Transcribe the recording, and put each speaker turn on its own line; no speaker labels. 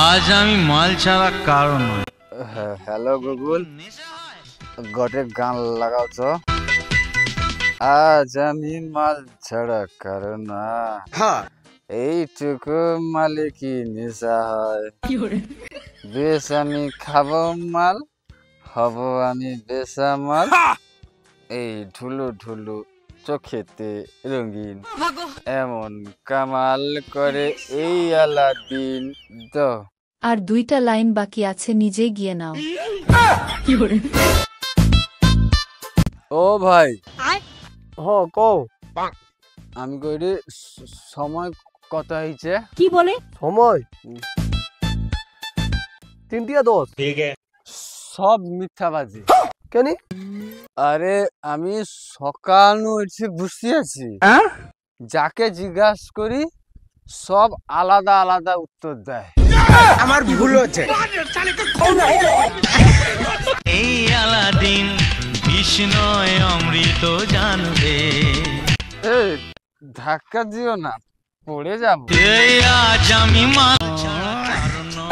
আজ আমি মাল ছাড়া কারো নয়।
হ্যালো গুগল, গটে গান লাগাও তো। আজ আমি মাল ছাড়া কারো না, এইটুকু মালে কি নেশা হয়। বেশ আমি খাবো মাল, হব আমি বেসামাল। এই ঢুলু ঢুলু চোখেতে রঙিন, এমন কামাল করে এই আলাদিন। তো
আর 2টা লাইন বাকি আছে, নিজে গিয়ে নাও।
ও ভাই,
কও।
আমি কইরে সময় কত হয়েছে?
কি বলে?
সময় 3:10।
সব মিথ্যাবাজি।
কেন?
আরে আমি সকাল উঠে বসে আছি, যাকে জিজ্ঞাসা করি সব আলাদা আলাদা উত্তর দেয়।
আমার ভুল হচ্ছে।
এই আলাদিন বিষ্ণয় অমৃত জানবে।
এই ধাক্কা দিও না, পড়ে যাবো।
এই আজ আমি মাল ছাড়া কারো নয়।